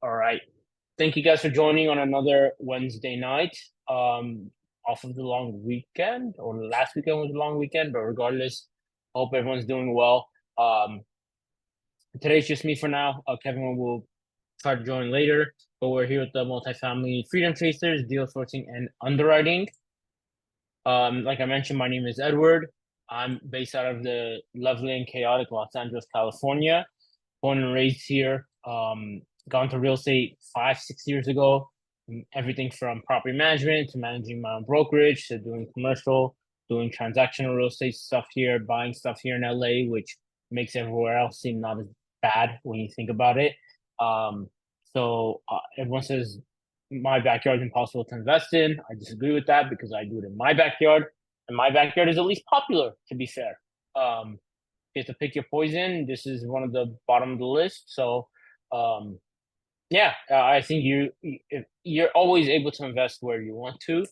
All right. Thank you guys for joining on another Wednesday night. Off of the long weekend, or last weekend was a long weekend, but regardless, hope everyone's doing well. Today's just me for now. Kevin will try to join later, but we're here with the Multifamily Freedom Chasers, Deal Sourcing, and Underwriting. Like I mentioned, my name is Edward. I'm based out of the lovely and chaotic Los Angeles, California. Born and raised here. Gone to real estate 5-6 years ago. Everything from property management to managing my own brokerage to doing commercial, doing transactional real estate stuff here, buying stuff here in LA, which makes everywhere else seem not as bad when you think about it. So everyone says my backyard is impossible to invest in. I disagree with that because I do it in my backyard, and my backyard is at least popular, to be fair. You have to pick your poison. This is one of the bottom of the list. So, I think you're always able to invest where you want to,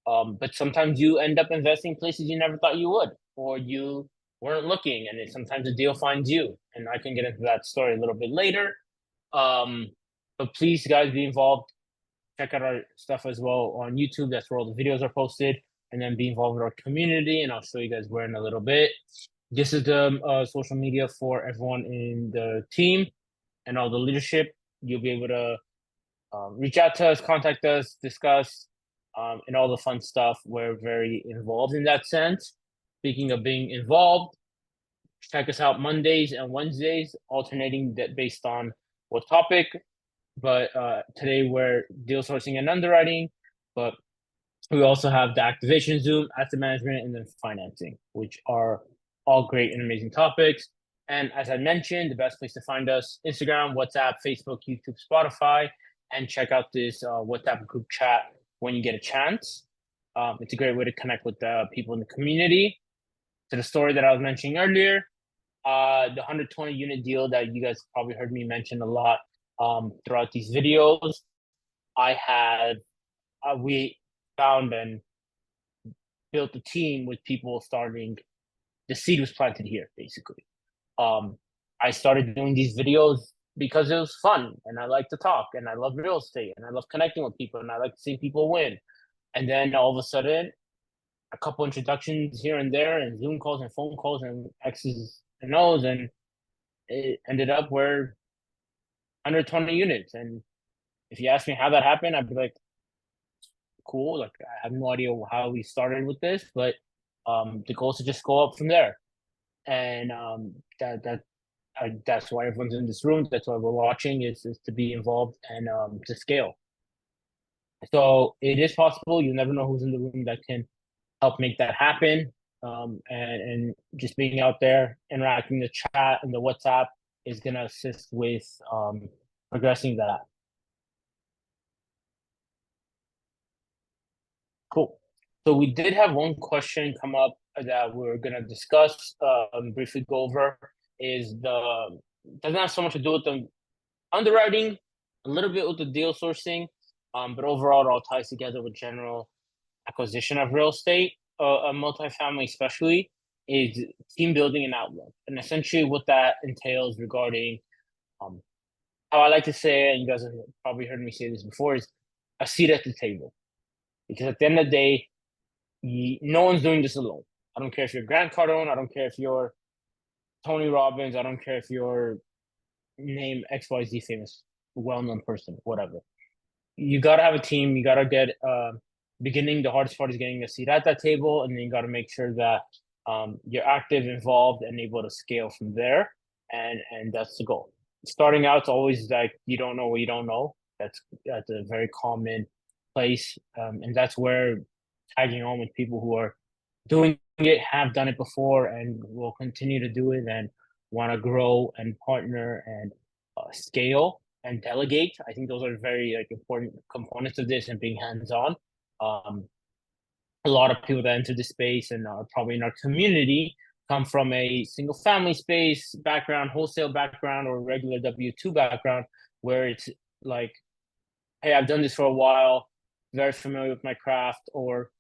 but sometimes you end up investing places you never thought you would, or you weren't looking, and sometimes the deal finds you. And I can get into that story a little bit later. But please, guys, be involved. Check out our stuff as well on YouTube. That's where all the videos are posted. And then be involved with our community. And I'll show you guys where in a little bit. This is the social media for everyone in the team and all the leadership. You'll be able to reach out to us, contact us, discuss, and all the fun stuff. We're very involved in that sense. Speaking of being involved, check us out Mondays and Wednesdays, alternating that based on what topic. But today we're deal sourcing and underwriting, but we also have the activation Zoom, asset management, and then financing, which are all great and amazing topics. And as I mentioned, the best place to find us, Instagram, WhatsApp, Facebook, YouTube, Spotify, and check out this WhatsApp group chat when you get a chance. It's a great way to connect with the people in the community. To the story that I was mentioning earlier, the 120 unit deal that you guys probably heard me mention a lot throughout these videos. We found and built a team with people starting. The seed was planted here, basically. I started doing these videos because it was fun, and I like to talk, and I love real estate, and I love connecting with people, and I like seeing people win. And then all of a sudden, a couple introductions here and there, and Zoom calls and phone calls and X's and O's, and it ended up where 120 units. And if you ask me how that happened, I'd be like, cool. Like, I have no idea how we started with this, but the goal is to just go up from there. And that's why everyone's in this room. That's why we're watching is to be involved and to scale. So it is possible. You never know who's in the room that can help make that happen. And just being out there, interacting the chat and the WhatsApp is going to assist with progressing that. Cool. So we did have one question come up that we're going to discuss, briefly go over, doesn't have so much to do with the underwriting, a little bit with the deal sourcing, but overall it all ties together with general acquisition of real estate, a multifamily especially, is team building and outlook. And essentially what that entails regarding, how I like to say, and you guys have probably heard me say this before, is a seat at the table. Because at the end of the day, no one's doing this alone. I don't care if you're Grant Cardone. I don't care if you're Tony Robbins. I don't care if you're name XYZ famous, well-known person, whatever. You got to have a team. You got to get beginning. The hardest part is getting a seat at that table. And then you got to make sure that you're active, involved, and able to scale from there. And that's the goal. Starting out, it's always like you don't know what you don't know. That's a very common place. And that's where tagging on with people who are doing it, have done it before, and will continue to do it and want to grow and partner and scale and delegate. I think those are very important components of this and being hands-on. A lot of people that enter the space and are probably in our community come from a single family space background, wholesale background, or regular W-2 background, where it's like, hey, I've done this for a while, very familiar with my craft, or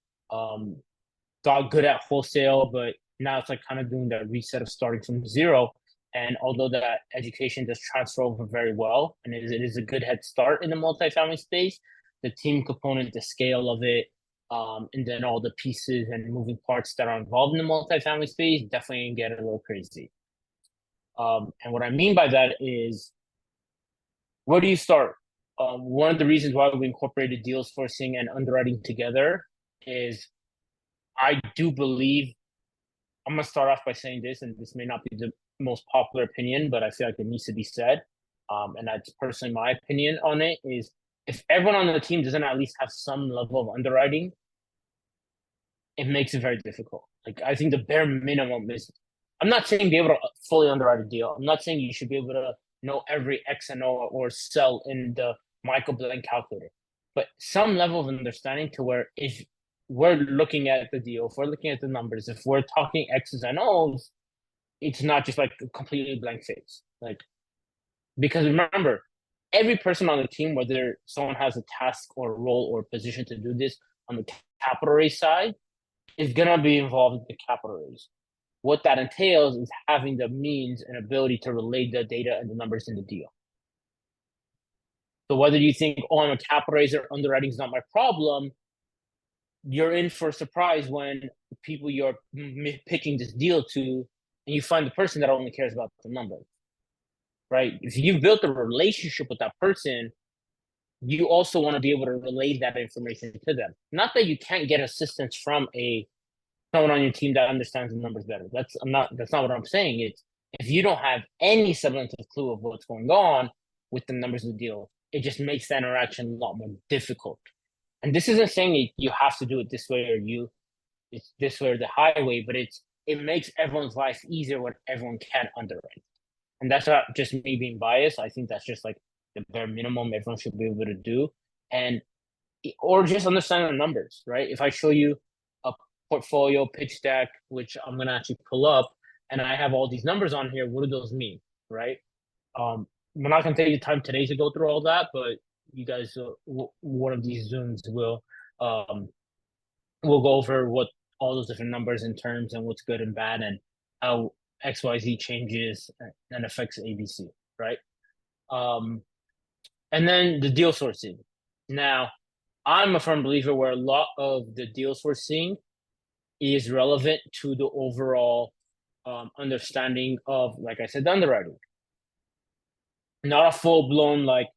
got good at wholesale, but now it's like kind of doing that reset of starting from zero And although that education does transfer over very well, and it is a good head start in the multifamily space, the team component, the scale of it, and then all the pieces and moving parts that are involved in the multifamily space definitely get a little crazy. And what I mean by that is, where do you start? One of the reasons why we incorporated deal sourcing and underwriting together is I do believe, I'm going to start off by saying this, and this may not be the most popular opinion, but I feel like it needs to be said. And that's personally my opinion on it is, if everyone on the team doesn't at least have some level of underwriting, it makes it very difficult. Like, I think the bare minimum is, I'm not saying be able to fully underwrite a deal. I'm not saying you should be able to know every X and O or sell in the Michael Blank calculator, but some level of understanding to where if we're looking at the deal, if we're looking at the numbers, if we're talking X's and O's, it's not just like a completely blank face. Like, because remember, every person on the team, whether someone has a task or role or position to do this on the capital raise side, is gonna be involved in the capital raise. What that entails is having the means and ability to relate the data and the numbers in the deal. So whether you think, oh, I'm a capital raiser, underwriting is not my problem, you're in for a surprise when the people you're pitching this deal to, and you find the person that only cares about the number, right? If you've built a relationship with that person, you also want to be able to relay that information to them. Not that you can't get assistance from someone on your team that understands the numbers better. That's not what I'm saying. It's, if you don't have any semblance of clue of what's going on with the numbers of the deal, it just makes that interaction a lot more difficult. And this isn't saying you have to do it this way or it's this way or the highway, but it makes everyone's life easier when everyone can underwrite. And that's not just me being biased. I think that's just like the bare minimum everyone should be able to do. And or just understand the numbers, right? If I show you a portfolio pitch deck, which I'm gonna actually pull up, and I have all these numbers on here, what do those mean, right? We're not gonna take the time today to go through all that, but you guys, one of these Zooms will go over what all those different numbers and terms and what's good and bad and how XYZ changes and affects ABC, right? And then the deal sourcing. Now, I'm a firm believer where a lot of the deals we're seeing is relevant to the overall understanding of, like I said, the underwriting. Not a full blown like,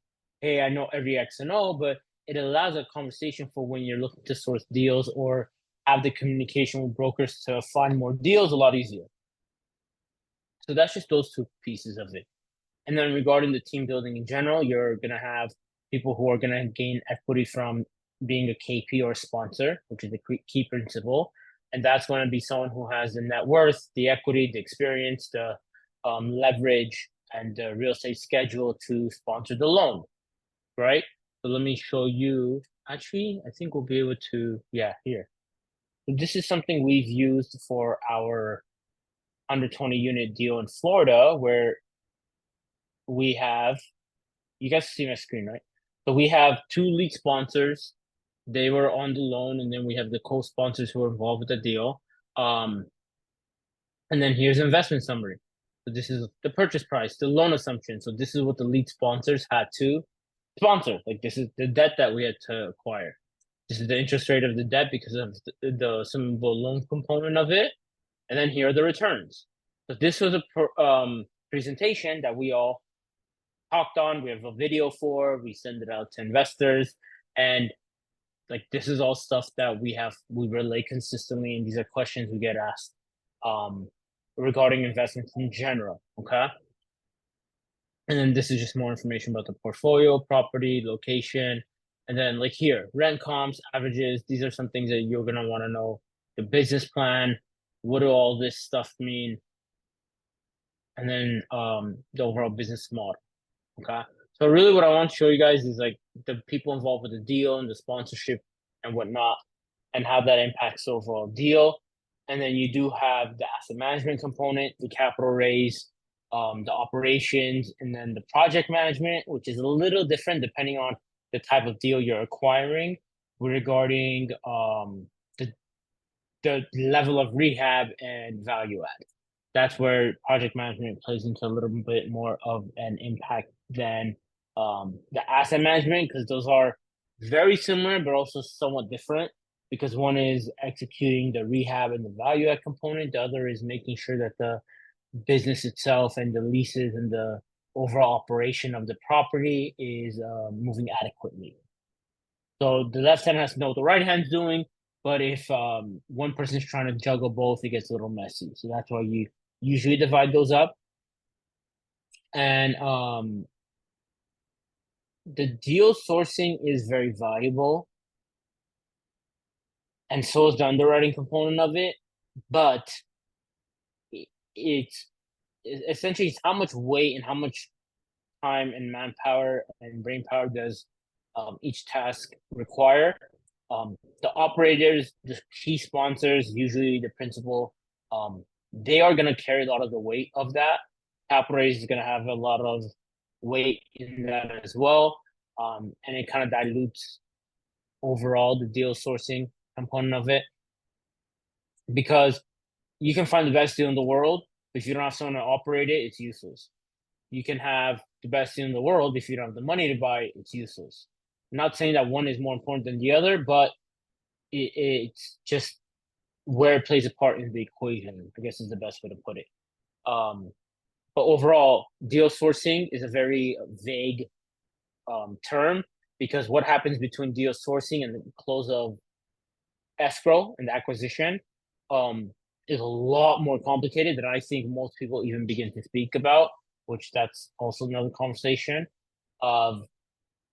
hey, I know every X and O, but it allows a conversation for when you're looking to source deals or have the communication with brokers to find more deals a lot easier. So that's just those two pieces of it. And then regarding the team building in general, you're going to have people who are going to gain equity from being a KP or a sponsor, which is the key principle. And that's going to be someone who has the net worth, the equity, the experience, the leverage, and the real estate schedule to sponsor the loan, right? So let me show you. Actually, I think we'll be able to, yeah, here. So this is something we've used for our under 20 unit deal in Florida, where we have, you guys see my screen, right? So we have two lead sponsors. They were on the loan, and then we have the co-sponsors who are involved with the deal. And then here's the investment summary. So this is the purchase price, the loan assumption. So this is what the lead sponsors had to sponsor. Like, this is the debt that we had to acquire. This is the interest rate of the debt because of the assumable loan component of it. And then here are the returns. So this was a presentation that we all talked on. We have a video for. We send it out to investors, and like, this is all stuff that we relay consistently, and these are questions we get asked regarding investments in general. Okay. And then this is just more information about the portfolio, property, location, and then like here, rent comps, averages. These are some things that you're gonna want to know. The business plan, what do all this stuff mean? And then the overall business model. Okay. So really what I want to show you guys is like the people involved with the deal and the sponsorship and whatnot, and how that impacts the overall deal. And then you do have the asset management component, the capital raise, the operations, and then the project management, which is a little different depending on the type of deal you're acquiring regarding the level of rehab and value add that's where project management plays into a little bit more of an impact than the asset management, because those are very similar but also somewhat different, because one is executing the rehab and the value add component, the other is making sure that the business itself and the leases and the overall operation of the property is moving adequately. So the left hand has to know what the right hand's doing, but if one person's trying to juggle both, it gets a little messy. So that's why you usually divide those up. And the deal sourcing is very valuable, and so is the underwriting component of it. But it's essentially it's how much weight and how much time and manpower and brain power does each task require. The operators, the key sponsors, usually the principal, they are going to carry a lot of the weight of that. Capital raise is going to have a lot of weight in that as well. And it kind of dilutes overall the deal sourcing component of it, because you can find the best deal in the world, but if you don't have someone to operate it, it's useless. You can have the best deal in the world, if you don't have the money to buy it, it's useless. I'm not saying that one is more important than the other, but it's just where it plays a part in the equation, I guess is the best way to put it. But overall, deal sourcing is a very vague term, because what happens between deal sourcing and the close of escrow and the acquisition is a lot more complicated than I think most people even begin to speak about, which that's also another conversation of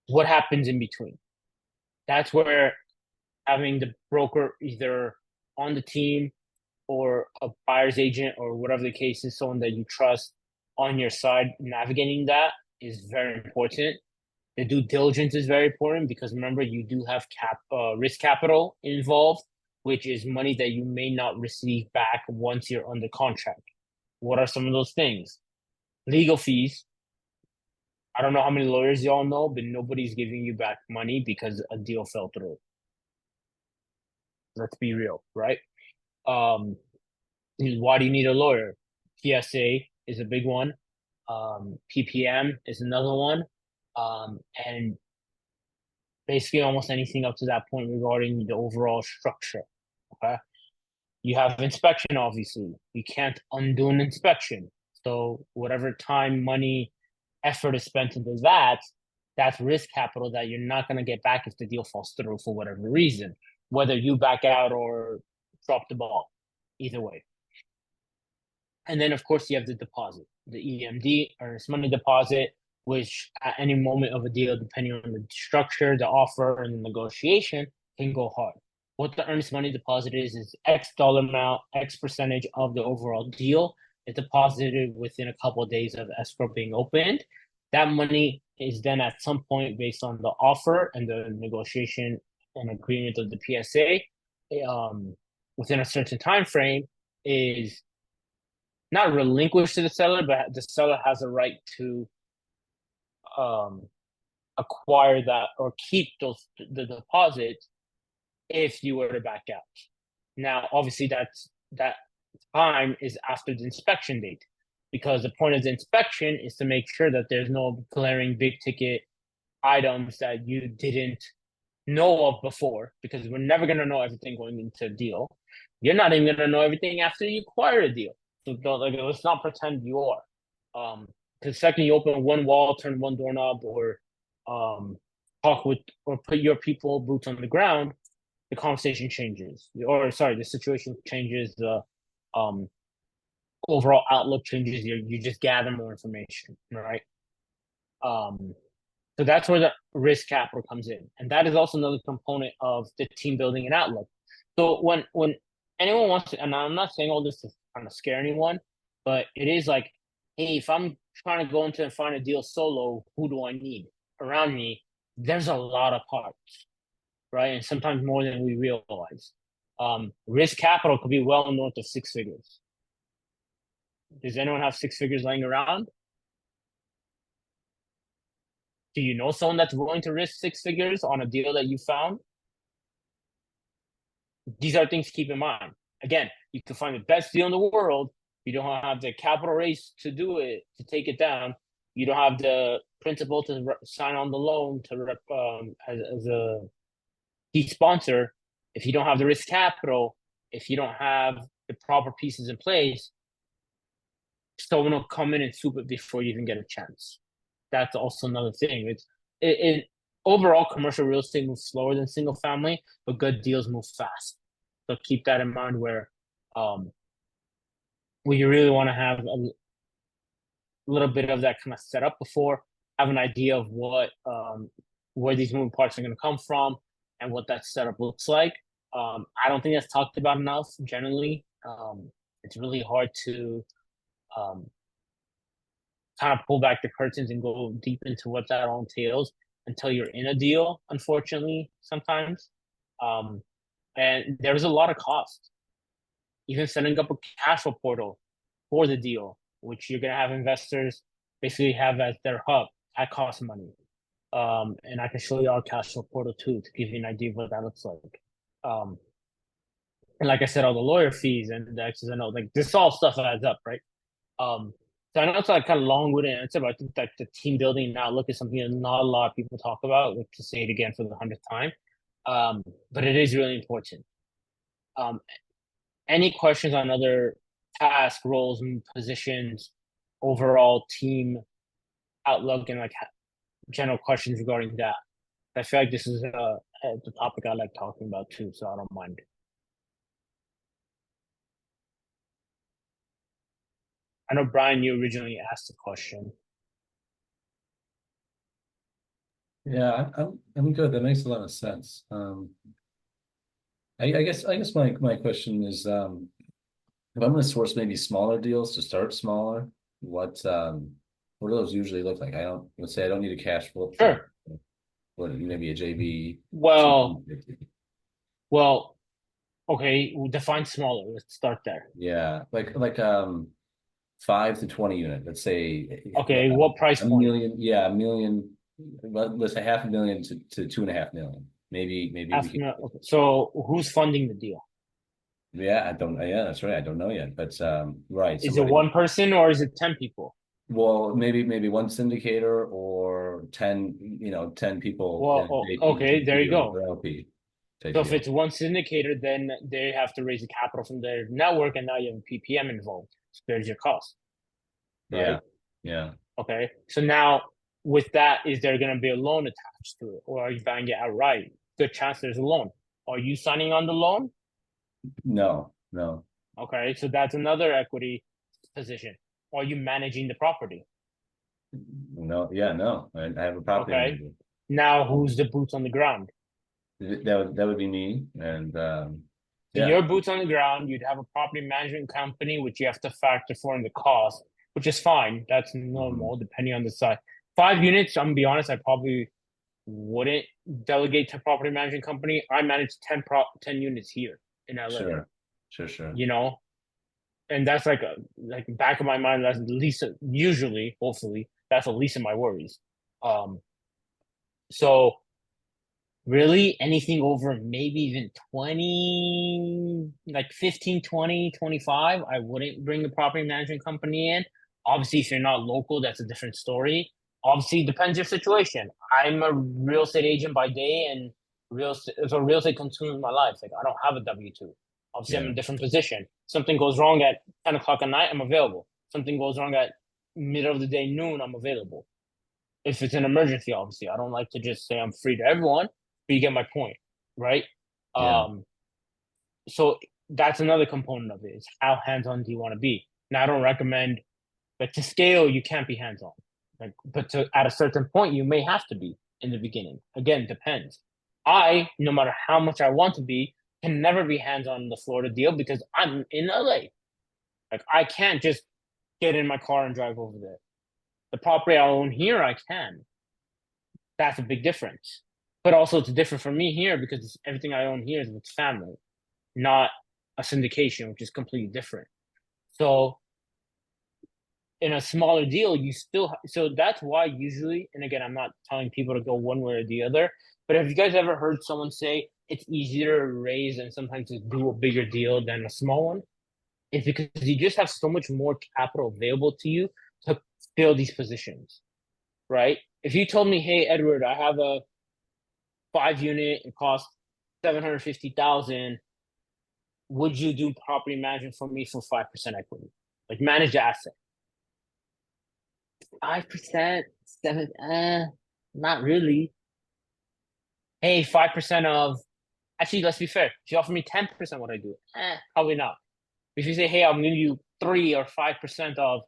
what happens in between. That's where having the broker either on the team or a buyer's agent or whatever the case is, someone that you trust on your side navigating that is very important. The due diligence is very important, because remember, you do have risk capital involved, which is money that you may not receive back once you're under contract. What are some of those things? Legal fees. I don't know how many lawyers y'all know, but nobody's giving you back money because a deal fell through. Let's be real, right? Why do you need a lawyer? PSA is a big one. PPM is another one. And basically almost anything up to that point regarding the overall structure. Okay. You have inspection, obviously. You can't undo an inspection. So whatever time, money, effort is spent into that, that's risk capital that you're not going to get back if the deal falls through for whatever reason, whether you back out or drop the ball, either way. And then, of course, you have the deposit, the EMD, earnest money deposit, which at any moment of a deal, depending on the structure, the offer, and the negotiation, can go hard. What the earnest money deposit is X dollar amount, X percentage of the overall deal is deposited within a couple of days of escrow being opened. That money is then at some point, based on the offer and the negotiation and agreement of the PSA, within a certain time frame, is not relinquished to the seller, but the seller has a right to acquire that or keep the deposit if you were to back out. Now, obviously, that time is after the inspection date, because the point of the inspection is to make sure that there's no glaring big ticket items that you didn't know of before, because we're never going to know everything going into a deal. You're not even going to know everything after you acquire a deal. So let's not pretend you are. Because the second you open one wall, turn one doorknob, or talk with or put your people boots on the ground, the conversation changes. Or sorry, the situation changes. The overall outlook changes. You just gather more information, right? So that's where the risk capital comes in, and that is also another component of the team building and outlook. So when anyone wants to, and I'm not saying all this to kind of scare anyone, but it is like, hey, if I'm trying to go into and find a deal solo, who do I need around me? There's a lot of parts, right? And sometimes more than we realize. Risk capital could be well north of 6 figures. Does anyone have 6 figures laying around? Do you know someone that's willing to risk 6 figures on a deal that you found? These are things to keep in mind. Again, you can find the best deal in the world. You don't have the capital raise to do it, to take it down. You don't have the principal to sign on the loan to as a key sponsor. If you don't have the risk capital, if you don't have the proper pieces in place, someone will come in and soup it before you even get a chance. That's also another thing. It overall commercial real estate moves slower than single family, but good deals move fast. So keep that in mind where you really want to have a little bit of that kind of setup before, have an idea of what where these moving parts are going to come from and what that setup looks like. I don't think that's talked about enough generally. It's really hard to um, kind of pull back the curtains and go deep into what that all entails until you're in a deal, unfortunately, sometimes. Um, and there's a lot of cost. Even setting up a cash flow portal for the deal, which you're going to have investors basically have as their hub, that costs money. And I can show you our cash flow portal too to give you an idea of what that looks like. Um, and like I said, all the lawyer fees and the X's and O's, like this all stuff adds up, right? So I know it's like kind of long-winded answer, but I think that the team building and outlook is something that not a lot of people talk about. Like to say it again for the 100th time, but it is really important. Any questions on other task roles and positions, overall team outlook, and like general questions regarding that? I feel like this is the topic I like talking about too, so I don't mind. I know Brian, you originally asked the question. Yeah, I'm good. That makes a lot of sense. I guess my question is, if I'm going to source maybe smaller deals to start smaller, what do those usually look like? Let's say I don't need a cash flow, Sure. what maybe a JV, Well, 50. well, okay. We'll define smaller. Let's start there. Yeah, like 5 to 20 unit. Let's say Okay, what price a point? million, yeah, a million. Let's say 500,000 to 2.5 million. Maybe we Half could. mil. Okay. So who's funding the deal? Yeah, I don't. Yeah, that's right. I don't know yet, but right. Is it Somebody. one person or is it 10 people? Well, maybe one syndicator or 10 people in Well, a okay, there you JP go. or LP type So if deal. it's one syndicator, then they have to raise the capital from their network, and now you have a PPM involved. So there's your cost, right? Yeah, yeah. Okay. So now with that, is there going to be a loan attached to it, or are you buying it outright? Good chance there's a loan. Are you signing on the loan? No, no, Okay, so that's another equity position. Are you managing the property? no. Yeah, no. I have a property Okay. manager. Now who's the boots on the ground? That would be me, and So yeah. your boots on the ground, you'd have a property management company, which you have to factor for in the cost, which is fine. That's Mhm. normal depending on the size. 5 units, I'm gonna be honest, I probably wouldn't delegate to property management company. I manage 10 units here in LA, Sure, sure, sure. you know, and that's like back of my mind. That's the least usually, hopefully, that's the least of my worries. Um, so really anything over maybe even 20, like 15, 20, 25, I wouldn't bring the property management company in. Obviously, if you're not local, that's a different story. Obviously, it depends your situation. I'm a real estate agent by day and real estate consumes my life. Like I don't have a W-2. Obviously, I'm in Yeah, a different position. Something goes wrong at 10 o'clock at night, I'm available. Something goes wrong at middle of the day, noon, I'm available. If it's an emergency, obviously. I don't like to just say I'm free to everyone, but you get my point, right? yeah, Um, so that's another component of it is how hands-on do you want to be? Now I don't recommend but to scale, you can't be hands-on. Like, but at a certain point, you may have to be in the beginning. Again, depends. No matter how much I want to be, can never be hands-on in the Florida deal because I'm in LA. Like I can't just get in my car and drive over there. The property I own here, I can. That's a big difference. But also, it's different for me here because everything I own here is with family, not a syndication, which is completely different. So in a smaller deal, you still so that's why usually, and again, I'm not telling people to go one way or the other, but have you guys ever heard someone say it's easier to raise and sometimes to do a bigger deal than a small one? is because you just have so much more capital available to you to fill these positions, right? If you told me, hey, Edward, I have a 5 unit, it costs 750,000, would you do property management for me for 5% equity? Like manage the asset. 5%, seven, not really. Hey, 5% of, actually, let's be fair. If you offer me 10%, what I do? Probably not. If you say, hey, I'm giving you 3 or 5% of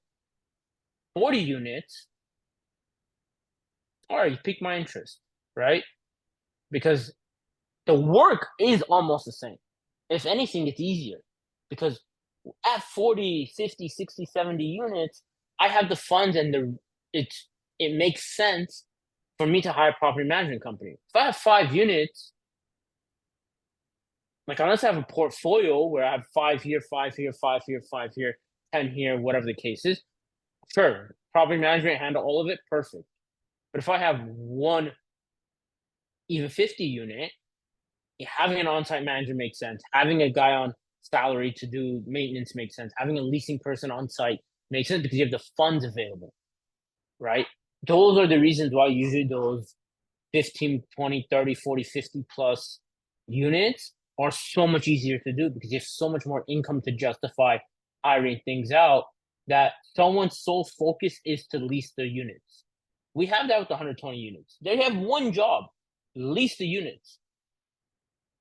40 units, all right, you pique my interest, right? Because the work is almost the same. If anything, it's easier because at 40, 50, 60, 70 units, I have the funds and it makes sense for me to hire a property management company. If I have 5 units, like unless I have a portfolio where I have 5 here, 5 here, 5 here, 5 here, 10 here, whatever the case is, sure, property management handle all of it, perfect. But if I have one, even 50 unit, having an on-site manager makes sense. Having a guy on salary to do maintenance makes sense. Having a leasing person on site makes sense because you have the funds available, right? Those are the reasons why usually those 15, 20, 30, 40, 50 plus units are so much easier to do because you have so much more income to justify hiring things out that someone's sole focus is to lease the units. We have that with the 120 units. They have one job, lease the units.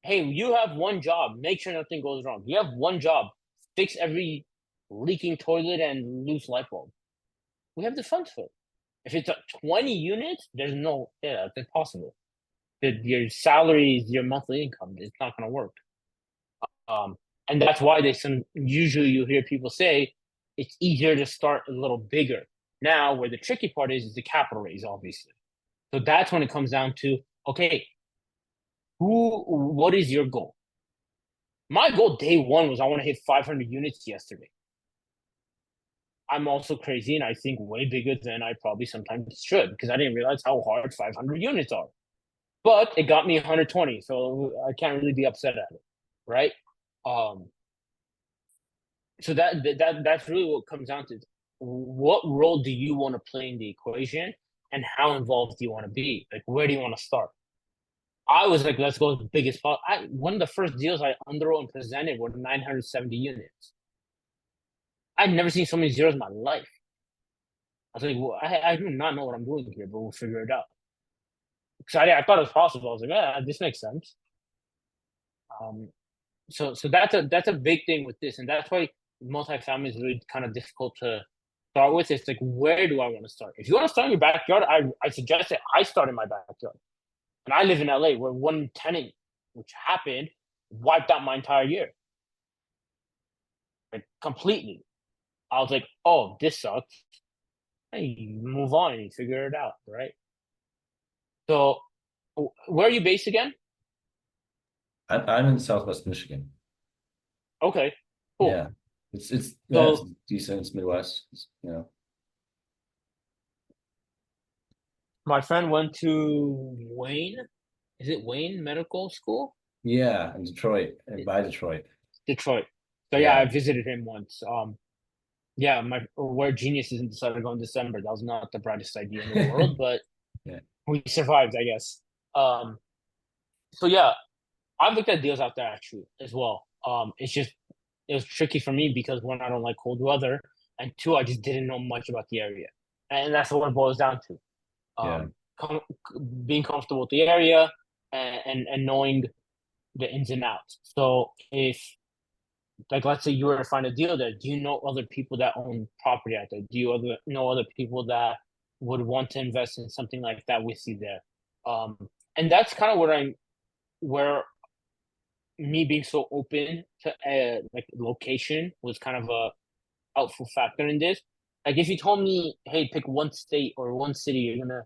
Hey, you have one job, make sure nothing goes wrong. You have one job, fix every leaking toilet and loose light bulb. We have the funds for it. If it's 20 units, there's no, yeah, it's impossible. Your salaries, your monthly income, it's not going to work. Um, and that's why usually you hear people say it's easier to start a little bigger. Now, where the tricky part is the capital raise, obviously. So that's when it comes down to, okay, what is your goal? My goal day one was I want to hit 500 units yesterday. I'm also crazy and I think way bigger than I probably sometimes should because I didn't realize how hard 500 units are. But it got me 120, so I can't really be upset at it, right? Um, so that's really what comes down to. What role do you want to play in the equation, and how involved do you want to be? Like, where do you want to start? I was like, let's go with the biggest. One of the first deals I underwrote and presented were 970 units. I'd never seen so many zeros in my life. I was like, well, I do not know what I'm doing here, but we'll figure it out. Because I thought it was possible. I was like, yeah, this makes sense. Um, so that's a big thing with this, and that's why multifamily is really kind of difficult to start with. It's like, where do I want to start? If you want to start in your backyard, I suggest that I start in my backyard. And I live in LA, where one tenant, which happened, wiped out my entire year, like completely. I was like, oh, this sucks. Hey, you move on and you figure it out, right? So, where are you based again? I'm in Southwest Michigan. Okay, cool. Yeah, it's So, decent. It's Midwest. my friend went to Wayne. Is it Wayne Medical School? Yeah, in Detroit, and by Detroit. Detroit. So yeah, I Yeah, visited him once. Yeah, my where geniuses decided to go in December. That was not the brightest idea in the world, but yeah, we survived, I guess. Um, so yeah, I've looked at deals out there actually as well. It was tricky for me because one, I don't like cold weather, and two, I just didn't know much about the area, and that's what it boils down to. yeah, Um, com being comfortable with the area and knowing the ins and outs. So if like let's say you were to find a deal there, do you know other people that own property out there? Do you know other people that would want to invest in something like that with you there? And that's kind of where me being so open to like location was kind of a helpful factor in this. Like if you told me, hey, pick one state or one city, you're gonna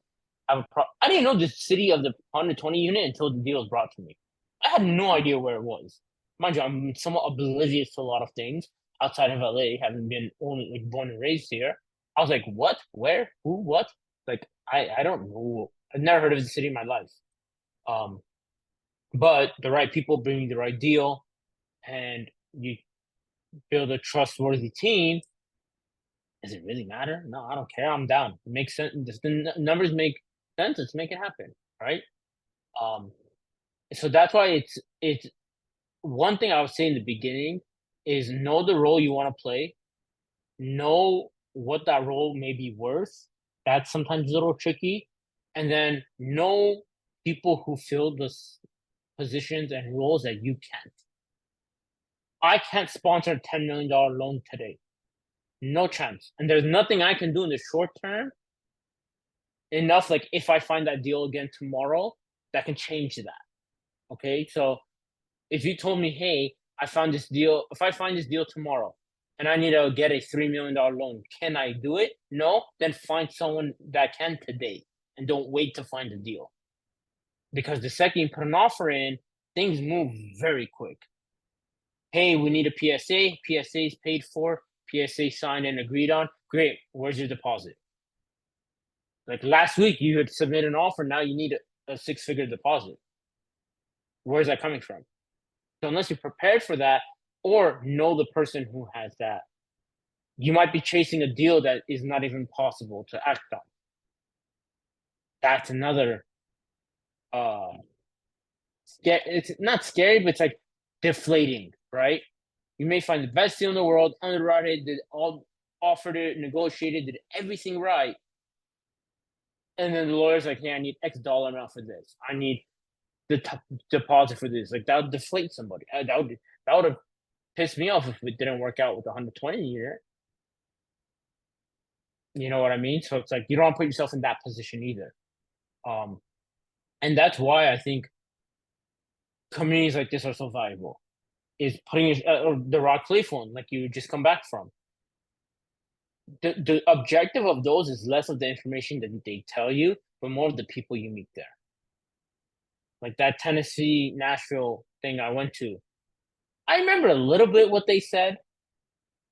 have I didn't know the city of the 120 unit until the deal was brought to me. I had no idea where it was. Mind you, I'm somewhat oblivious to a lot of things outside of LA, having been only like born and raised here. I was like, what? Where? Who? What? Like I don't know. I've never heard of the city in my life. Um, but the right people bring me the right deal, and build a trustworthy team, does it really matter? No, I don't care. I'm down. It makes sense. The numbers make sense. Let's make it happen, right? Um, so that's why it's one thing I would say in the beginning is know the role you want to play, know what that role may be worth. That's sometimes a little tricky, and then know people who fill those positions and roles that you can't. I can't sponsor a $10 million loan today. No chance. And there's nothing I can do in the short term enough, like if I find that deal again tomorrow, that can change that. Okay. So if you told me, hey, I found this deal, if I find this deal tomorrow and I need to get a $3 million loan, can I do it? No, then find someone that can today and don't wait to find a deal. Because the second you put an offer in, things move very quick. Hey, we need a PSA. PSA is paid for. PSA signed and agreed on. Great. Where's your deposit? Like last week, you had submitted an offer. Now you need a six-figure deposit. Where's that coming from? So unless you're prepared for that or know the person who has that, you might be chasing a deal that is not even possible to act on. That's another it's not scary, but it's like deflating, right? You may find the best deal in the world, underwritten, did all offered it, negotiated, did everything right. And then the lawyer's like, hey, I need X dollar amount for this. I need the deposit for this. Like that would deflate somebody. That would have pissed me off if it didn't work out with 120 a year. You know what I mean? So it's like you don't want to put yourself in that position either. And that's why I think communities like this are so valuable. Is putting the Rock Clay phone like you just come back from. The objective of those is less of the information that they tell you, but more of the people you meet there. Like that Tennessee, Nashville thing I went to. I remember a little bit what they said.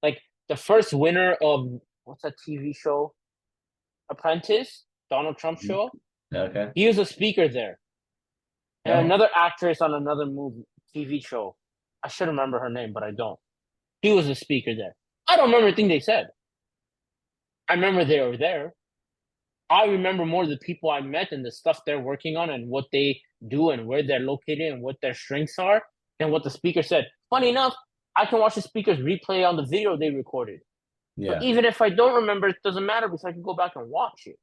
Like the first winner of what's that TV show? Apprentice, Donald Trump show. Okay. He was a speaker there. And No. another actress on another movie TV show. I should remember her name, but I don't. He was a speaker there. I don't remember anything they said. I remember they were there. I remember more the people I met and the stuff they're working on and what they do and where they're located and what their strengths are than what the speaker said. Funny enough, I can watch the speakers replay on the video they recorded. So Yeah. even if I don't remember, it doesn't matter because I can go back and watch it.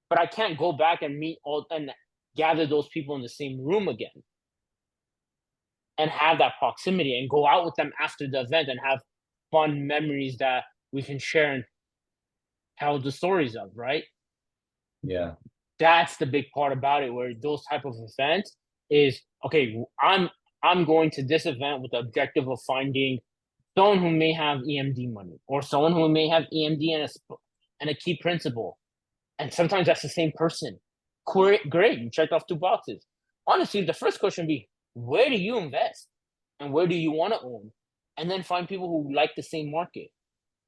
But I can't go back and meet all and gather those people in the same room again and have that proximity and go out with them after the event and have fun memories that we can share and tell the stories of, right? Yeah. That's the big part about it, where those type of events is okay. I'm going to this event with the objective of finding someone who may have EMD money or someone who may have EMD and a key principal, and sometimes that's the same person. Great, you checked off two boxes. Honestly, the first question would be, where do you invest, and where do you want to own, and then find people who like the same market,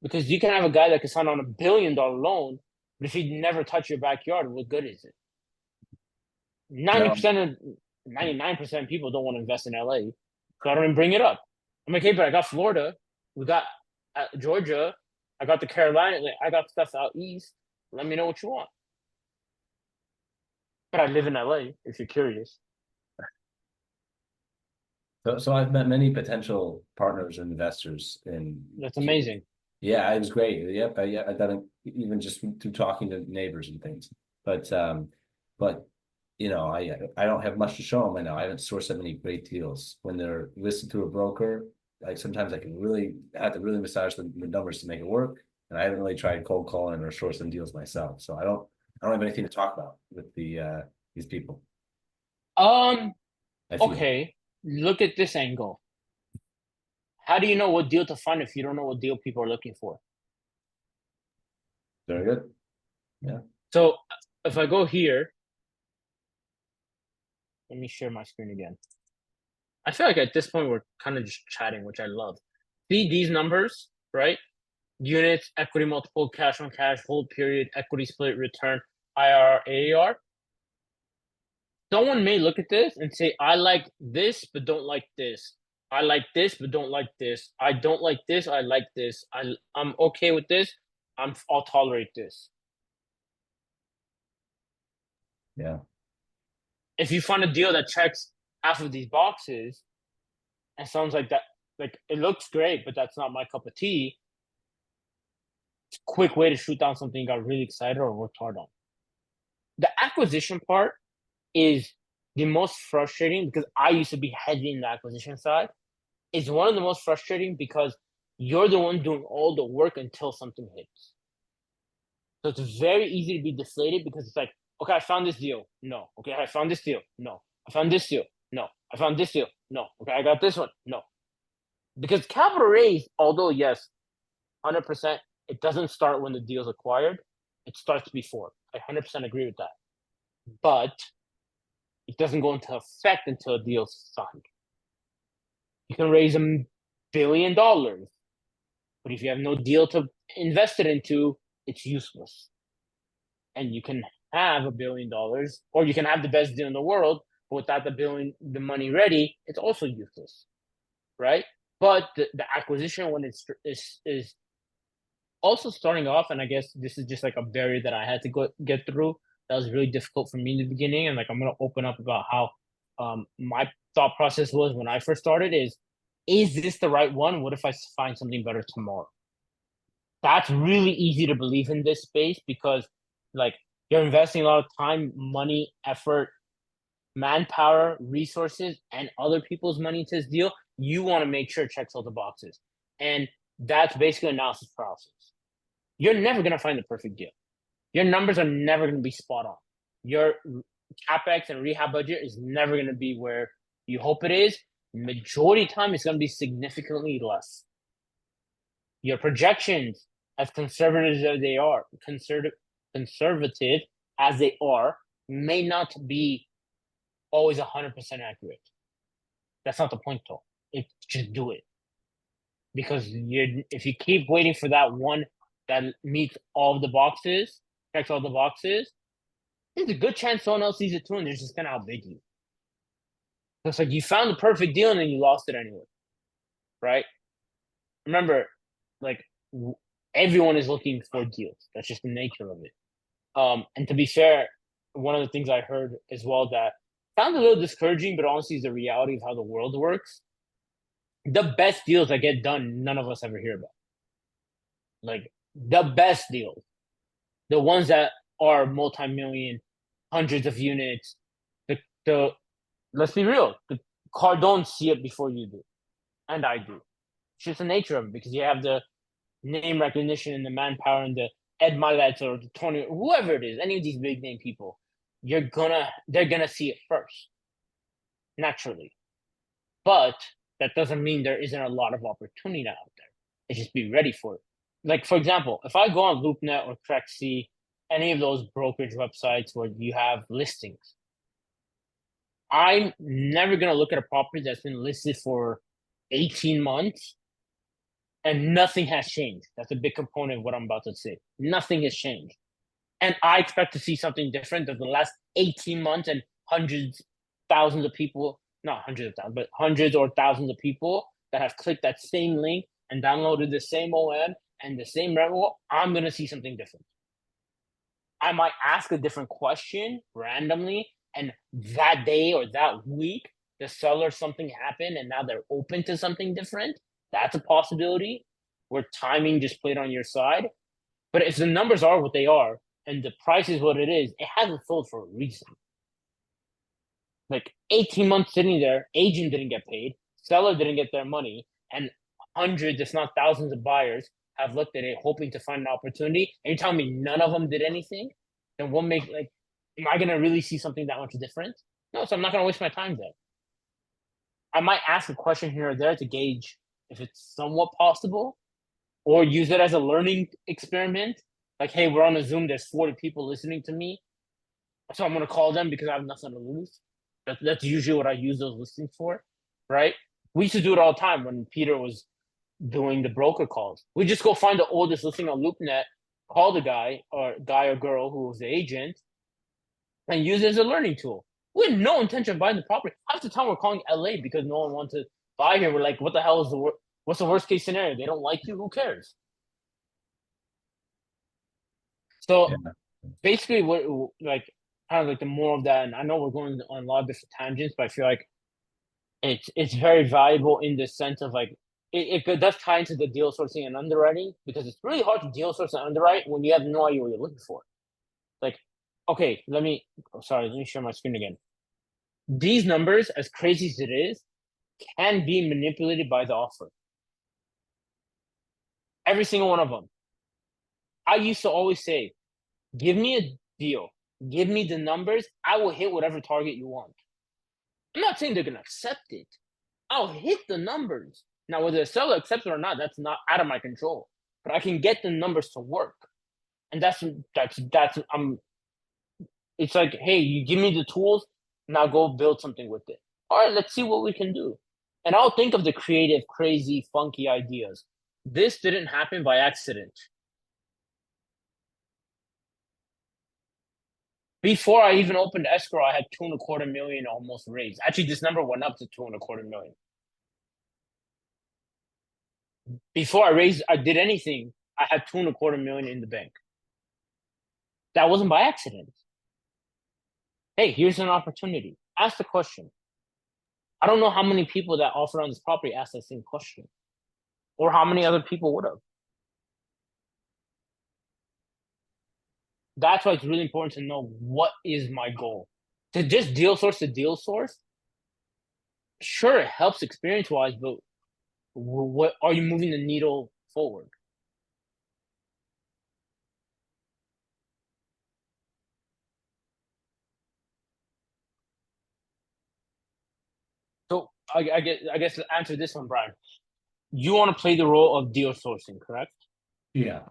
because you can have a guy that can sign on $1 billion loan. But if he never touch your backyard, what good is it? 90% of 99% of people don't want to invest in LA. So I don't even bring it up. I'm like, hey, but I got Florida, we got Georgia, I got the Carolina, I got stuff out east. Let me know what you want. But I live in LA, if you're curious. So I've met many potential partners and investors in. That's amazing. Yeah, it was great. Yep, I've done it even just through talking to neighbors and things. But I don't have much to show them. I know I haven't sourced that many great deals. When they're listed through a broker, like sometimes I can really have to really massage the numbers to make it work. And I haven't really tried cold calling or sourcing deals myself. So I don't have anything to talk about with these people. Okay. Look at this angle. How do you know what deal to find if you don't know what deal people are looking for? Very good. Yeah. So if I go here, let me share my screen again. I feel like at this point we're kind of just chatting, which I love. See these numbers, right? Units, equity multiple, cash on cash, hold period, equity split, return, IRR, AAR. Someone may look at this and say, I like this, but don't like this. I like this, but don't like this. I don't like this. I like this. I'm okay with this. I'll tolerate this. Yeah. If you find a deal that checks half of these boxes and sounds like that, like it looks great, but that's not my cup of tea. It's a quick way to shoot down something you got really excited or worked hard on. The acquisition part is the most frustrating because I used to be heavy in the acquisition side. It's one of the most frustrating because you're the one doing all the work until something hits. So it's very easy to be deflated because it's like, okay, I found this deal. No. Okay, I found this deal. No. I found this deal. No. I found this deal. No. Okay, I got this one. No. Because capital raise, although yes, 100%, it doesn't start when the deal's acquired. It starts before. I 100% agree with that. But it doesn't go into effect until a deal's signed. You can raise $1 billion, but if you have no deal to invest it into, it's useless. And you can have $1 billion, or you can have the best deal in the world, but without the money ready, it's also useless, right? But the acquisition when is also starting off, and I guess this is just like a barrier that I had to get through. That was really difficult for me in the beginning, and like I'm gonna open up about how my thought process was when I first started. Is this the right one? What if I find something better tomorrow? That's really easy to believe in this space because like you're investing a lot of time, money, effort, manpower, resources, and other people's money to this deal. You want to make sure it checks all the boxes. And that's basically analysis paralysis. You're never going to find the perfect deal. Your numbers are never going to be spot on. Your capex and rehab budget is never going to be where you hope it is. Majority of time, it's going to be significantly less. Your projections, as conservative as they are, conservative as they are, may not be always 100% accurate. That's not the point, though. Just do it, because if you keep waiting for that one that meets all of the boxes, checks all the boxes, there's a good chance someone else sees it too, and they're just gonna outbid you. It's like you found the perfect deal and then you lost it anyway, right? Remember, like everyone is looking for deals. That's just the nature of it. And to be fair, one of the things I heard as well that sounds a little discouraging, but honestly is the reality of how the world works. The best deals that get done, none of us ever hear about. Like the best deals, the ones that are multi-million, hundreds of units. The let's be real, the Cardones see it before you do, and I do. It's just the nature of it because you have the name recognition and the manpower and the Ed Milet or the Tony, whoever it is, any of these big name people, they're gonna see it first, naturally. But that doesn't mean there isn't a lot of opportunity out there. It's just be ready for it. Like for example, if I go on LoopNet or CorrectC, any of those brokerage websites where you have listings, I'm never gonna look at a property that's been listed for 18 months and nothing has changed. That's a big component of what I'm about to say. Nothing has changed. And I expect to see something different than the last 18 months and hundreds, thousands of people, not hundreds of thousands, but hundreds or thousands of people that have clicked that same link and downloaded the same OM and the same revenue. I'm going to see something different. I might ask a different question randomly, and that day or that week, the seller something happened and now they're open to something different. That's a possibility where timing just played on your side. But if the numbers are what they are and the price is what it is, it hasn't sold for a reason. Like 18 months sitting there, agent didn't get paid, seller didn't get their money, and hundreds, if not thousands of buyers have looked at it hoping to find an opportunity. And you're telling me none of them did anything? Then what makes like, am I gonna really see something that much different? No, so I'm not gonna waste my time there. I might ask a question here or there to gauge if it's somewhat possible, or use it as a learning experiment. Like, hey, we're on a Zoom, there's 40 people listening to me. So I'm going to call them because I have nothing to lose. That's usually what I use those listings for, right? We used to do it all the time when Peter was doing the broker calls. We just go find the oldest listing on LoopNet, call the guy or girl who was the agent, and use it as a learning tool. We had no intention of buying the property. Half the time we're calling LA because no one wanted to buy here, we're like, what the hell is what's the worst case scenario? They don't like you. Who cares? So Yeah. basically, what like kind of like the moral of that, and I know we're going on a lot of different tangents, but I feel like it's very valuable in the sense of like does tie into the deal sourcing and underwriting because it's really hard to deal source and underwrite when you have no idea what you're looking for. Like, okay, let me share my screen again. These numbers, as crazy as it is, can be manipulated by the offer. Every single one of them. I used to always say, give me a deal, give me the numbers, I will hit whatever target you want. I'm not saying they're gonna accept it. I'll hit the numbers. Now, whether the seller accepts it or not, that's not out of my control. But I can get the numbers to work, and that's It's like, hey, you give me the tools, now go build something with it. All right, let's see what we can do. And I'll think of the creative, crazy, funky ideas. This didn't happen by accident. Before I even opened escrow, I had 2.25 million almost raised. Actually, this number went up to 2.25 million. Before I did anything, I had 2.25 million in the bank. That wasn't by accident. Hey, here's an opportunity. Ask the question. I don't know how many people that offered on this property asked that same question, or how many other people would have. That's why it's really important to know what is my goal. To just deal source to deal source, sure, it helps experience wise, but what are you moving the needle forward? So I guess to answer this one, Brian, you want to play the role of deal sourcing, correct? Yeah.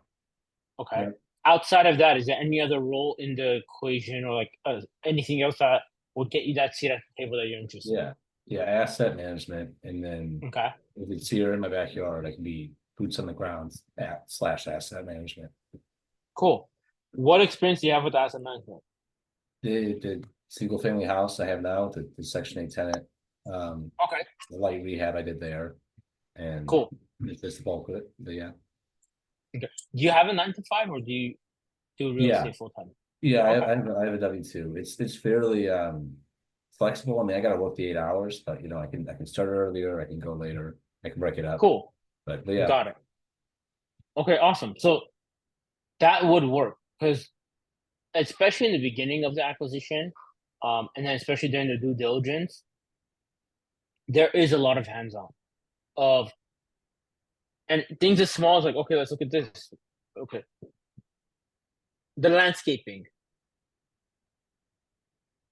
Okay. Yeah. Outside of that, is there any other role in the equation or like anything else that will get you that seat at the table that you're interested Yeah. Yeah. Asset management. And then in? Okay. if it's here in my backyard, I can be boots on the ground at slash asset management. Cool. What experience do you have with asset management? The single family house I have now, the Section 8 tenant, Okay. the light rehab I did there, and Cool. it's the bulk of it. But yeah. Okay. Do you have a 9 to 5 or do you do real Yeah. estate full time? Yeah, Okay. I have a W-2. It's fairly flexible. I mean, I gotta work the 8 hours, but I can start earlier, I can go later, I can break it up. Cool. But yeah. Got it. Okay, awesome. So that would work because especially in the beginning of the acquisition, and then especially during the due diligence, there is a lot of hands-on of and things as small as like, okay, let's look at this. Okay. The landscaping,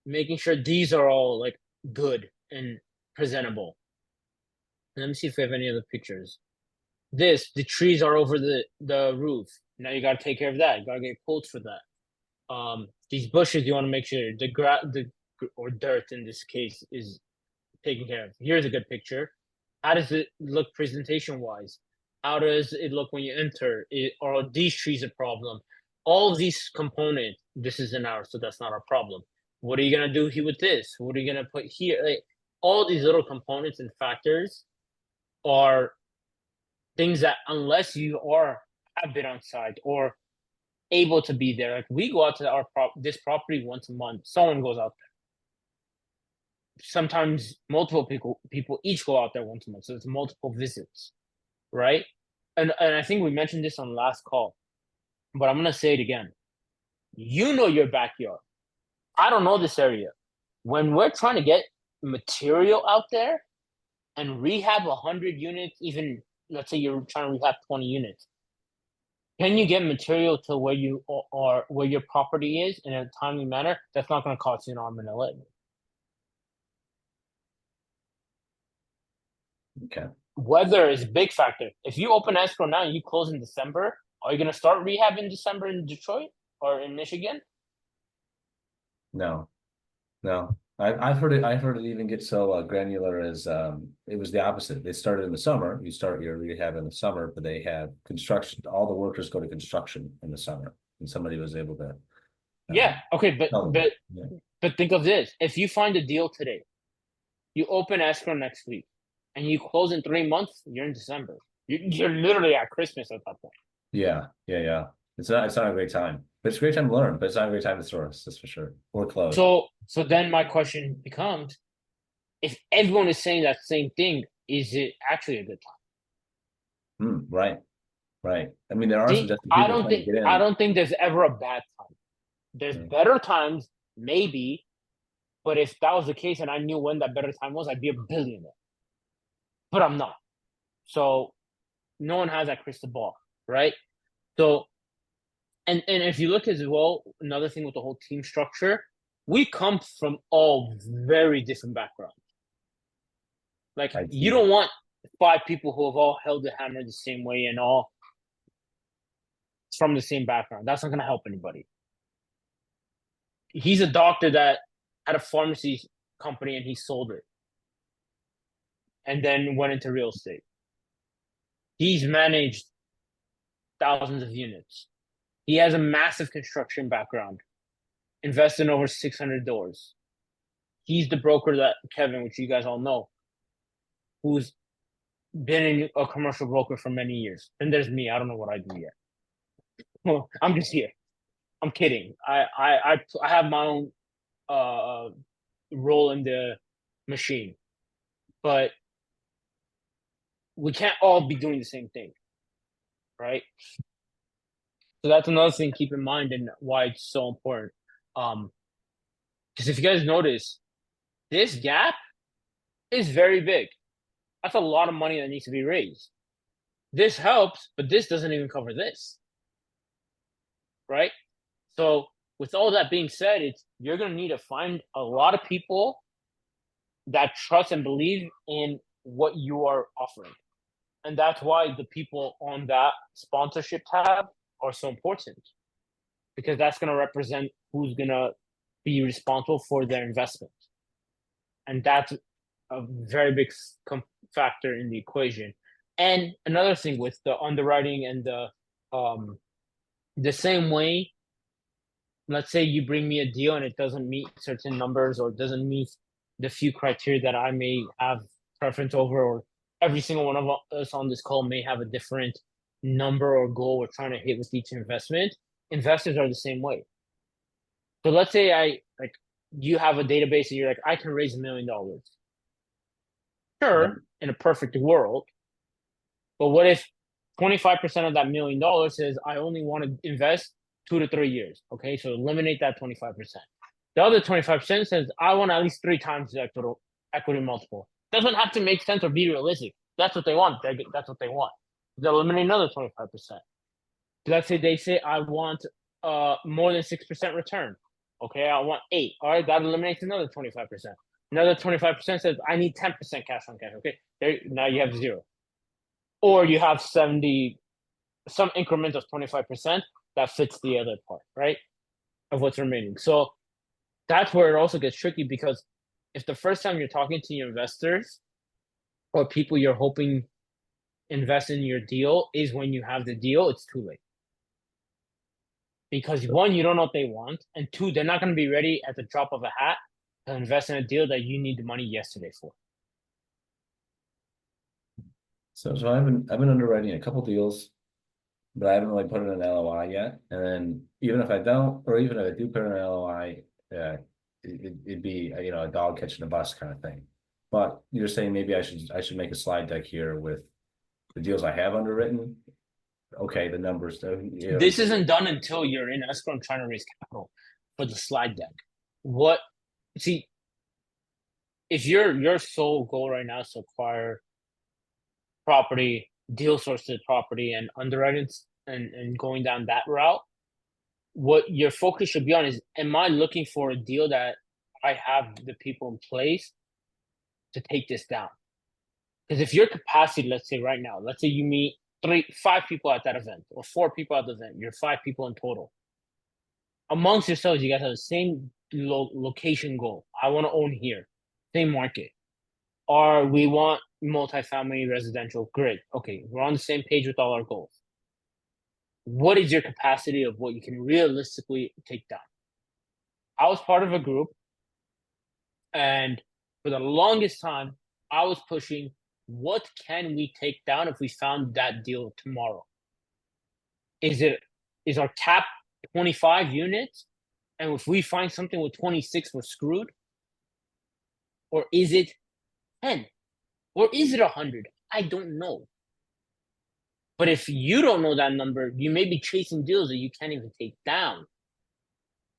making sure these are all like good and presentable. Let me see if we have any other pictures. The trees are over the roof. Now you gotta take care of that. You gotta get quotes for that. These bushes you want to make sure or dirt in this case is taken care of. Here's a good picture. How does it look presentation wise? How does it look when you enter? Are these trees a problem? All of these components, this is an hour, so that's not a problem. What are you gonna do here with this? What are you gonna put here? Like, all these little components and factors are things that unless you are have been on site or able to be there, like we go out to this property once a month. Someone goes out there. Sometimes multiple people each go out there once a month, so it's multiple visits, right? And I think we mentioned this on the last call, but I'm gonna say it again. You know your backyard. I don't know this area. When we're trying to get material out there and rehab 100 units, even let's say you're trying to rehab 20 units, can you get material to where you are, where your property is in a timely manner? That's not going to cost you an arm and a leg. Okay. Weather is a big factor. If you open escrow now and you close in December, are you going to start rehab in December in Detroit or in Michigan? No, no. I've heard it. I've heard it even get so granular as it was the opposite. They started in the summer. You start your rehab in the summer, but they have construction. All the workers go to construction in the summer, and somebody was able to. Yeah. Okay. But Tell them but that. Yeah. but think of this: if you find a deal today, you open escrow next week, and you close in 3 months, you're in December. You're literally at Christmas at that point. Yeah. It's not a great time. But it's a great time to learn, but it's not a great time to source, that's for sure. Or close. So then my question becomes, if everyone is saying that same thing, is it actually a good time? Right. I mean, there are some See, desperate people trying to get I in. don't think there's ever a bad time. There's better times, maybe, but if that was the case and I knew when that better time was, I'd be a billionaire. But I'm not. So no one has that crystal ball, right? So and if you look as well, another thing with the whole team structure, we come from all very different backgrounds. Like I you see. don't want 5 people who have all held the hammer the same way and all from the same background. That's not going to help anybody. He's a doctor that had a pharmacy company and he sold it and then went into real estate. He's managed thousands of units. He has a massive construction background, invested in over 600 doors. He's the broker that Kevin, which you guys all know, who's been a commercial broker for many years. And there's me. I don't know what I do yet. Well, I'm just here. I'm kidding. I have my own role in the machine, but we can't all be doing the same thing, right? So that's another thing to keep in mind and why it's so important. Because if you guys notice, this gap is very big. That's a lot of money that needs to be raised. This helps, but this doesn't even cover this, right? So with all that being said, you're going to need to find a lot of people that trust and believe in what you are offering. And that's why the people on that sponsorship tab are so important, because that's going to represent who's going to be responsible for their investment. And that's a very big factor in the equation. And another thing with the underwriting and the same way, let's say you bring me a deal and it doesn't meet certain numbers or doesn't meet the few criteria that I may have preference over, or every single one of us on this call may have a different number or goal we're trying to hit with each investment. Investors are the same way. So let's say you have a database and you're like, I can raise $1 million. Sure, in a perfect world. But what if 25% of that $1 million says I only want to invest 2 to 3 years? Okay, so eliminate that 25%. The other 25% says I want at least 3 times the equity multiple. Doesn't have to make sense or be realistic. That's what they want. That's what they want. They'll eliminate another 25%. Let's say they say I want more than 6% return. Okay, I want 8. All right, that eliminates another 25%. Another 25% says I need 10% cash on cash. Okay, there now you have 0. Or you have some increment of 25% that fits the other part, right? Of what's remaining. So that's where it also gets tricky, because if the first time you're talking to your investors or people you're hoping invest in your deal is when you have the deal, it's too late. Because 1, you don't know what they want, and 2, they're not going to be ready at the drop of a hat to invest in a deal that you need the money yesterday for. So I've been underwriting a couple deals, but I haven't really put in an LOI yet. And then even if I don't, or even if I do put in an LOI, it'd be a dog catching a bus kind of thing. But you're saying maybe I should make a slide deck here with the deals I have underwritten. Okay, the numbers. This isn't done until you're in escrow and trying to raise capital for the slide deck. If your sole goal right now is to acquire property, deal sources property, and underwriting and going down that route, what your focus should be on is, am I looking for a deal that I have the people in place to take this down? Because if your capacity, let's say right now, let's say you meet 5 people at that event or 4 people at the event, you're 5 people in total. Amongst yourselves, you guys have the same location goal. I want to own here, same market. Or we want multifamily residential. Great. Okay, we're on the same page with all our goals. What is your capacity of what you can realistically take down? I was part of a group, and for the longest time, I was pushing what can we take down if we found that deal tomorrow? Is our cap 25 units? And if we find something with 26, we're screwed? Or is it 10? Or is it 100? I don't know. But if you don't know that number, you may be chasing deals that you can't even take down.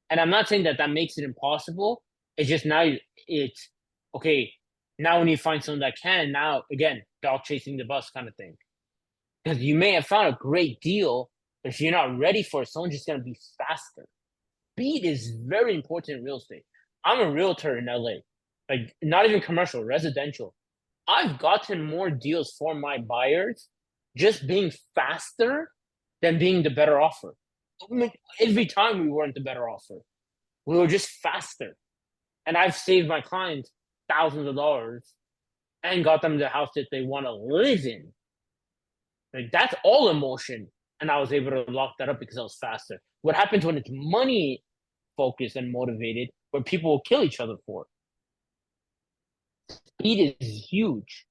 And I'm not saying that that makes it impossible. It's just now it's okay. Now when you find someone that can, now again, dog chasing the bus kind of thing. Because you may have found a great deal, but if you're not ready for it, someone's just gonna be faster. Speed is very important in real estate. I'm a realtor in LA, like not even commercial, residential. I've gotten more deals for my buyers just being faster than being the better offer. I mean, every time we weren't the better offer, we were just faster. And I've saved my clients thousands of dollars and got them the house that they want to live in. Like that's all emotion. And I was able to lock that up because I was faster. What happens when it's money focused and motivated, where people will kill each other for it? Speed is huge.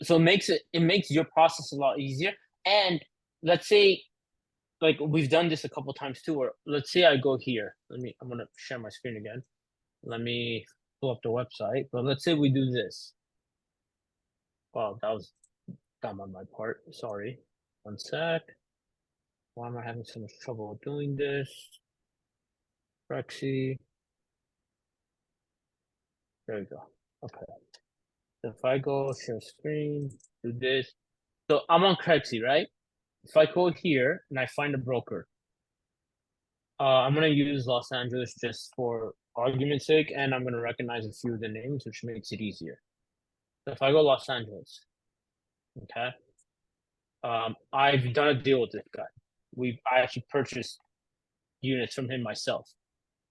So it makes your process a lot easier. And let's say, like we've done this a couple times too, where let's say I go here. I'm gonna share my screen again. Let me pull up the website. But let's say we do this. Wow, that was dumb on my part. Sorry. One sec. Why am I having so much trouble doing this? Rexy. There we go. Okay. So if I go share screen, do this. So I'm on Crexy, right? If I go here and I find a broker, I'm gonna use Los Angeles just for argument's sake, and I'm gonna recognize a few of the names, which makes it easier. So if I go Los Angeles, okay, I've done a deal with this guy. I actually purchased units from him myself.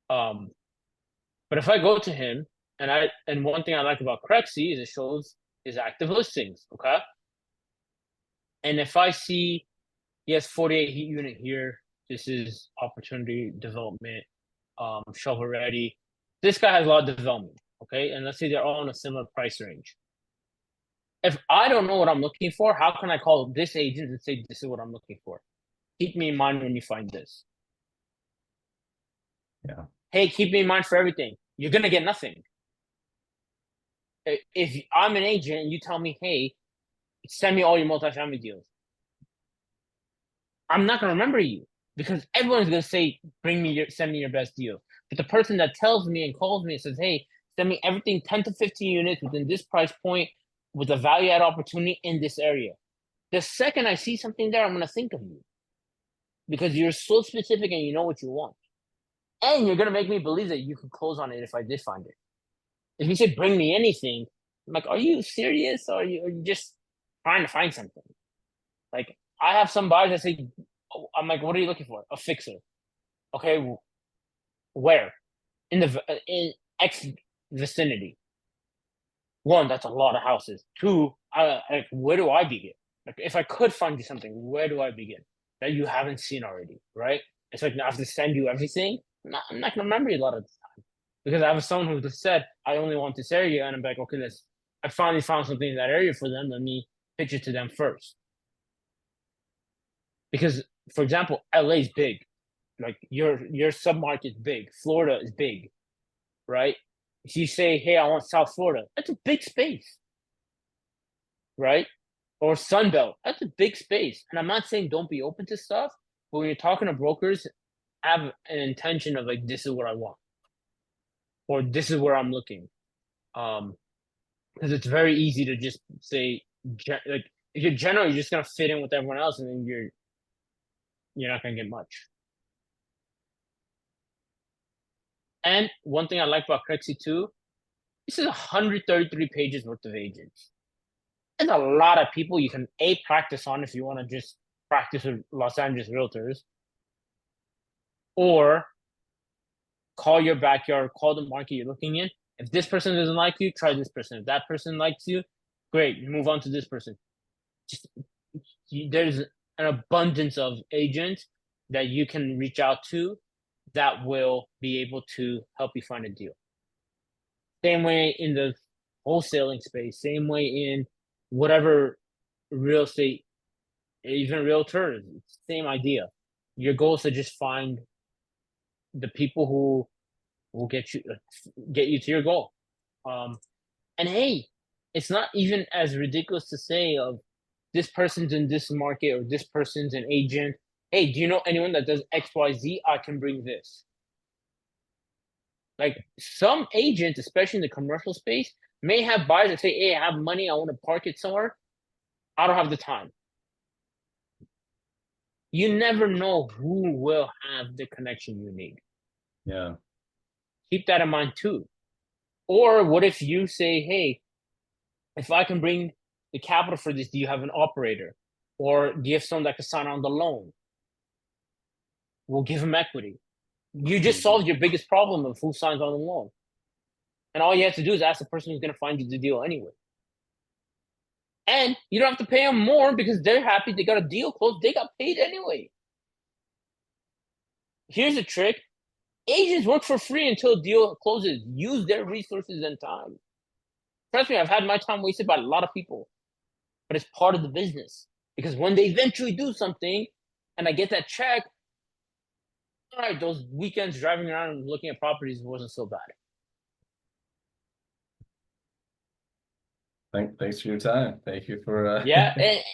But if I go to him and one thing I like about Crexy is it shows his active listings, okay? And if I see he has 48 heat unit here, this is opportunity development, shovel ready. This guy has a lot of development, okay? And let's say they're all in a similar price range. If I don't know what I'm looking for, how can I call this agent and say this is what I'm looking for? Keep me in mind when you find this. Yeah. Hey, keep me in mind for everything. You're gonna get nothing. If I'm an agent and you tell me, hey, send me all your multifamily deals, I'm not gonna remember you because everyone's gonna say, send me your best deal. But the person that tells me and calls me and says, hey, send me everything 10 to 15 units within this price point with a value add opportunity in this area. The second I see something there, I'm gonna think of you because you're so specific and you know what you want. And you're gonna make me believe that you could close on it if I did find it. If you say bring me anything, I'm like, are you serious? Or are you just trying to find something? Like I have some buyers that say, I'm like, what are you looking for? A fixer. Okay, where? In X vicinity. One, that's a lot of houses. Two, like, where do I begin? Like, if I could find you something, where do I begin that you haven't seen already? Right? It's like I have to send you everything. I'm not gonna remember you a lot of the time because I have someone who just said I only want this area, and I'm like, okay, I finally found something in that area for them. Let me pitch it to them first. Because, for example, LA is big. Like your submarket is big. Florida is big, right? If you say, hey, I want South Florida, that's a big space, right? Or Sunbelt, that's a big space. And I'm not saying don't be open to stuff, but when you're talking to brokers, have an intention of like, this is what I want, or this is where I'm looking. Because it's very easy to just say, like, if you're general, you're just gonna fit in with everyone else, and then you're not gonna get much. And one thing I like about Crexy too, this is 133 pages worth of agents. There's a lot of people you can practice on if you want to just practice with Los Angeles realtors, or call your backyard, call the market you're looking in. If this person doesn't like you, try this person. If that person likes you, great, move on to this person. Just there's an abundance of agents that you can reach out to that will be able to help you find a deal. Same way in the wholesaling space, same way in whatever real estate, even realtors, same idea. Your goal is to just find the people who will get you to your goal. And hey, it's not even as ridiculous to say of this person's in this market or this person's an agent. Hey, do you know anyone that does XYZ? I can bring this. Like some agents, especially in the commercial space, may have buyers that say, hey, I have money, I want to park it somewhere. I don't have the time. You never know who will have the connection you need. Yeah. Keep that in mind too. Or what if you say, hey, if I can bring the capital for this, do you have an operator? Or do you have someone that can sign on the loan? We'll give them equity. You just solved your biggest problem of who signs on the loan. And all you have to do is ask the person who's going to find you the deal anyway. And you don't have to pay them more because they're happy they got a deal closed. They got paid anyway. Here's a trick. Agents work for free until a deal closes. Use their resources and time. Trust me, I've had my time wasted by a lot of people. But it's part of the business. Because when they eventually do something and I get that check, all right, those weekends driving around and looking at properties wasn't so bad. Thanks for your time. Thank you for Yeah, it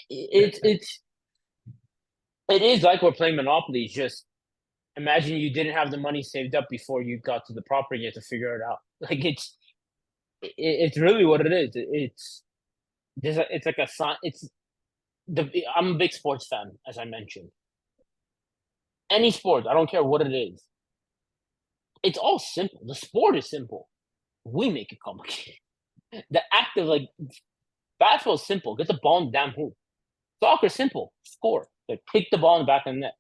is like we're playing Monopoly. It's just imagine you didn't have the money saved up before you got to the property. You have to figure it out. Like it's really what it is. It's like a sign. I'm a big sports fan, as I mentioned. Any sport, I don't care what it is. It's all simple. The sport is simple. We make it complicated. The act of like basketball is simple. Get the ball in the damn hoop. Soccer simple. Score. Like kick the ball in the back of the net.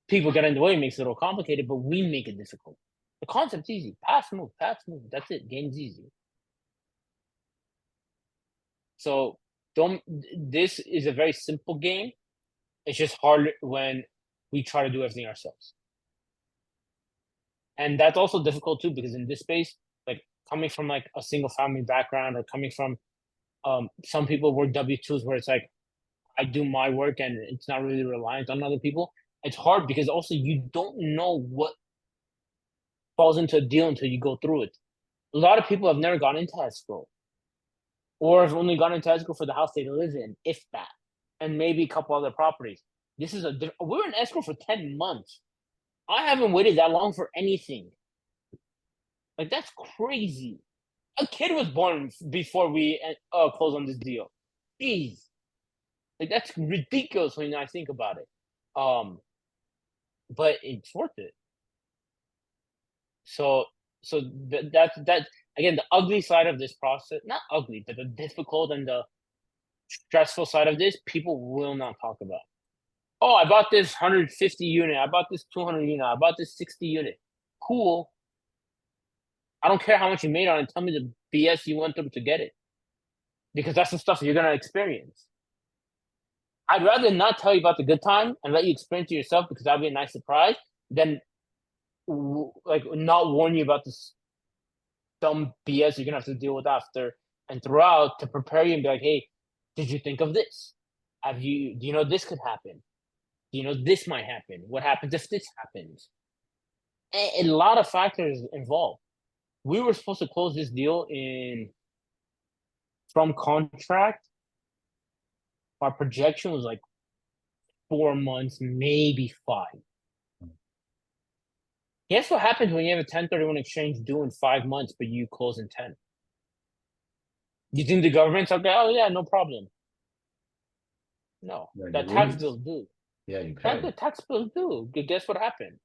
People get in the way, makes it a little complicated, but we make it difficult. The concept's easy. Pass, move, pass, move. That's it. Game's easy. So this is a very simple game. It's just hard when we try to do everything ourselves. And that's also difficult too, because in this space, like coming from like a single family background or coming from some people work W-2s where it's like I do my work and it's not really reliant on other people. It's hard because also you don't know what falls into a deal until you go through it. A lot of people have never gone into escrow or have only gone into escrow for the house they live in, if that, and maybe a couple other properties. We're in escrow for 10 months. I haven't waited that long for anything. Like, that's crazy. A kid was born before we closed on this deal. Jeez. Like, that's ridiculous when I think about it. But it's worth it. So that's again, the ugly side of this process, not ugly, but the difficult and the stressful side of this, people will not talk about. Oh, I bought this 150 unit. I bought this 200 unit. I bought this 60 unit. Cool. I don't care how much you made on it. Tell me the BS you went through to get it. Because that's the stuff you're going to experience. I'd rather not tell you about the good time and let you experience it yourself because that'd be a nice surprise than like not warn you about this dumb BS you're going to have to deal with after and throughout to prepare you and be like, hey, did you think of this? Do you know this could happen? You know, this might happen. What happens if this happens? A lot of factors involved. We were supposed to close this deal from contract. Our projection was like 4 months, maybe 5. Guess what happens when you have a 1031 exchange due in 5 months, but you close in 10? You think the government's okay? Oh yeah, no problem. No, Yeah, that tax bill's due. Yeah, you pay. The tax bill's due. Guess what happened?